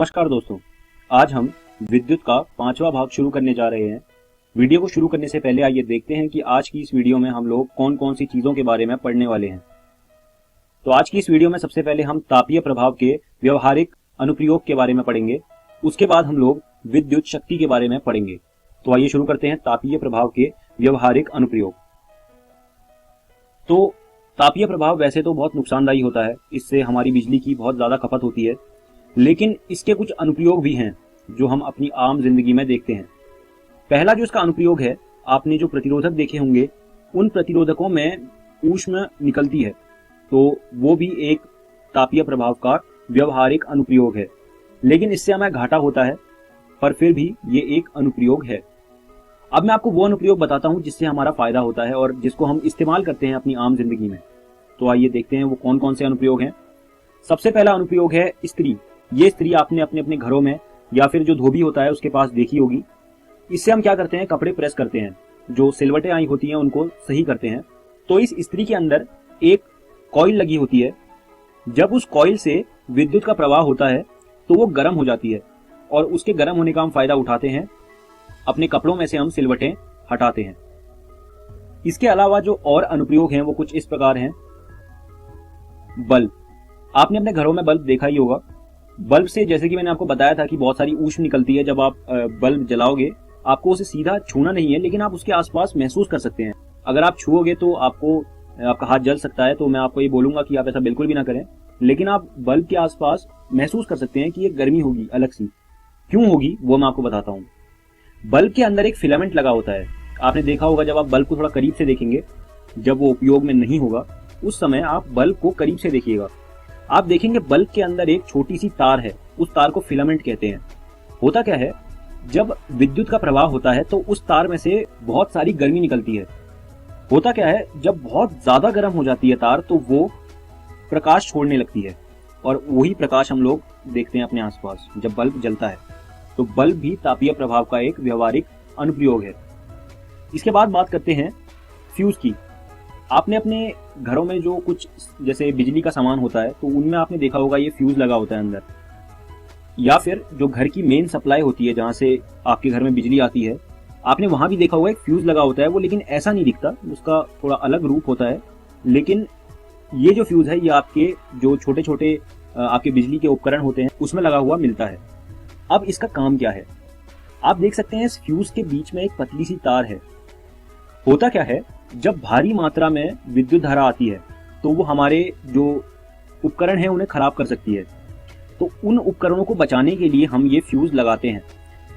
नमस्कार दोस्तों, आज हम विद्युत का 5वां भाग शुरू करने जा रहे हैं। वीडियो को शुरू करने से पहले आइए देखते हैं कि आज की इस वीडियो में हम लोग कौन कौन सी चीजों के बारे में पढ़ने वाले हैं। तो आज की इस वीडियो में सबसे पहले हम तापीय प्रभाव के व्यवहारिक अनुप्रयोग के बारे में पढ़ेंगे। उसके बाद हम लोग विद्युत शक्ति के बारे में पढ़ेंगे। तो आइए शुरू करते हैं तापीय प्रभाव के व्यवहारिक अनुप्रयोग। तो तापीय प्रभाव वैसे तो बहुत नुकसानदायी होता है, इससे हमारी बिजली की बहुत ज्यादा खपत होती है, लेकिन इसके कुछ अनुप्रयोग भी हैं जो हम अपनी आम जिंदगी में देखते हैं। पहला जो इसका अनुप्रयोग है, आपने जो प्रतिरोधक देखे होंगे, उन प्रतिरोधकों में ऊष्मा निकलती है, तो वो भी एक तापीय प्रभाव का व्यवहारिक अनुप्रयोग है। लेकिन इससे हमें घाटा होता है, पर फिर भी ये एक अनुप्रयोग है। अब मैं आपको वो अनुप्रयोग बताता हूं जिससे हमारा फायदा होता है और जिसको हम इस्तेमाल करते हैं अपनी आम जिंदगी में। तो आइए देखते हैं वो कौन कौन से अनुप्रयोग हैं। सबसे पहला अनुप्रयोग है इस्त्री। ये इस्त्री आपने अपने अपने घरों में या फिर जो धोबी होता है उसके पास देखी होगी। इससे हम क्या करते हैं, कपड़े प्रेस करते हैं, जो सिलवटें आई होती हैं उनको सही करते हैं। तो इस इस्त्री के अंदर एक कॉइल लगी होती है। जब उस कॉइल से विद्युत का प्रवाह होता है तो वो गर्म हो जाती है और उसके गर्म होने का हम फायदा उठाते हैं, अपने कपड़ों में से हम सिलवटें हटाते हैं। इसके अलावा जो और अनुप्रयोग हैं वो कुछ इस प्रकार हैं। बल्ब, आपने अपने घरों में बल्ब देखा ही होगा। बल्ब से, जैसे कि मैंने आपको बताया था कि बहुत सारी ऊष्मा निकलती है। जब आप बल्ब जलाओगे, आपको उसे सीधा छूना नहीं है, लेकिन आप उसके आसपास महसूस कर सकते हैं। अगर आप छुओगे तो आपका हाथ जल सकता है, तो मैं आपको ये बोलूंगा कि आप ऐसा बिल्कुल भी ना करें। लेकिन आप बल्ब के आसपास महसूस कर सकते हैं कि एक गर्मी होगी अलग सी। क्यों होगी वो मैं आपको बताता हूँ। बल्ब के अंदर एक फिलामेंट लगा होता है। आपने देखा होगा, जब आप बल्ब को थोड़ा करीब से देखेंगे, जब वो उपयोग में नहीं होगा उस समय आप बल्ब को करीब से देखिएगा, आप देखेंगे बल्ब के अंदर एक छोटी सी तार है। उस तार को फिलामेंट कहते हैं। होता क्या है, जब विद्युत का प्रवाह होता है तो उस तार में से बहुत सारी गर्मी निकलती है। होता क्या है, जब बहुत ज्यादा गर्म हो जाती है तार, तो वो प्रकाश छोड़ने लगती है और वही प्रकाश हम लोग देखते हैं अपने आसपास जब बल्ब जलता है। तो बल्ब भी तापीय प्रभाव का एक व्यवहारिक अनुप्रयोग है। इसके बाद बात करते हैं फ्यूज की। आपने अपने घरों में जो कुछ जैसे बिजली का सामान होता है, तो उनमें आपने देखा होगा ये फ्यूज लगा होता है अंदर। या फिर जो घर की मेन सप्लाई होती है, जहां से आपके घर में बिजली आती है, आपने वहां भी देखा होगा एक फ्यूज लगा होता है। वो लेकिन ऐसा नहीं दिखता, उसका थोड़ा अलग रूप होता है। लेकिन ये जो फ्यूज है, ये आपके जो छोटे छोटे आपके बिजली के उपकरण होते हैं उसमें लगा हुआ मिलता है। अब इसका काम क्या है, आप देख सकते हैं इस फ्यूज के बीच में एक पतली सी तार है। होता क्या है, जब भारी मात्रा में विद्युत धारा आती है तो वो हमारे जो उपकरण हैं उन्हें खराब कर सकती है। तो उन उपकरणों को बचाने के लिए हम ये फ्यूज लगाते हैं।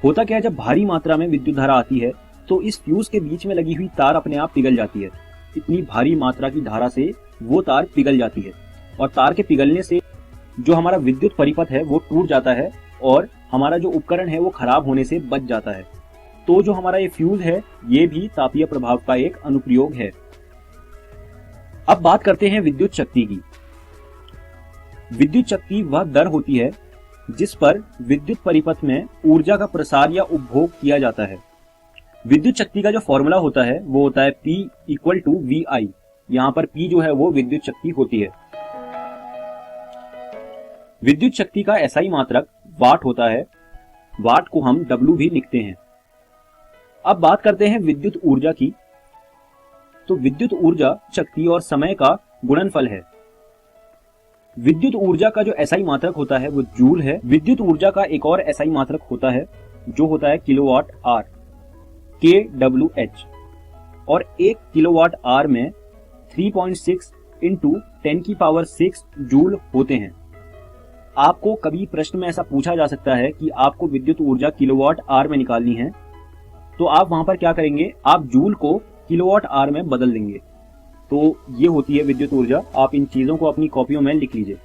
होता क्या है, जब भारी मात्रा में विद्युत धारा आती है तो इस फ्यूज के बीच में लगी हुई तार अपने आप पिघल जाती है। इतनी भारी मात्रा की धारा से वो तार पिघल जाती है और तार के पिघलने से जो हमारा विद्युत परिपथ है वो टूट जाता है और हमारा जो उपकरण है वो खराब होने से बच जाता है। तो जो हमारा ये फ्यूज है, ये भी तापीय प्रभाव का एक अनुप्रयोग है। अब बात करते हैं विद्युत शक्ति की। विद्युत शक्ति वह दर होती है जिस पर विद्युत परिपथ में ऊर्जा का प्रसार या उपभोग किया जाता है। विद्युत शक्ति का जो फॉर्मूला होता है वो होता है P = VI। यहां पर P जो है वो विद्युत शक्ति होती है। विद्युत शक्ति का SI मात्रक वाट होता है। वाट को हम W भी लिखते हैं। अब बात करते हैं विद्युत ऊर्जा की। तो विद्युत ऊर्जा शक्ति और समय का गुणनफल है। विद्युत ऊर्जा का जो SI मात्रक होता है वो जूल है। विद्युत ऊर्जा का एक और SI मात्रक होता है जो होता है किलोवाट आर, kWh। और 1 किलोवाट आर में 3.6 × 10⁶ जूल होते हैं। आपको कभी प्रश्न में ऐसा पूछा जा सकता है कि आपको विद्युत ऊर्जा किलोवाट आर में निकालनी है, तो आप वहां पर क्या करेंगे, आप जूल को किलोवाट आर में बदल देंगे। तो ये होती है विद्युत ऊर्जा। आप इन चीजों को अपनी कॉपियों में लिख लीजिए।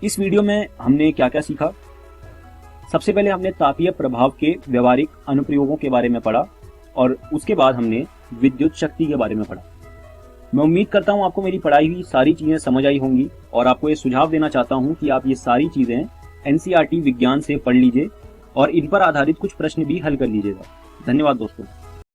इस वीडियो में हमने क्या क्या सीखा। सबसे पहले हमने तापीय प्रभाव के व्यवहारिक अनुप्रयोगों के बारे में पढ़ा और उसके बाद हमने विद्युत शक्ति के बारे में पढ़ा। मैं उम्मीद करता हूं आपको मेरी पढ़ाई हुई सारी चीजें समझ आई होंगी और आपको ये सुझाव देना चाहता हूं कि आप ये सारी चीजें NCERT विज्ञान से पढ़ लीजिए और इन पर आधारित कुछ प्रश्न भी हल कर लीजिएगा। धन्यवाद दोस्तों।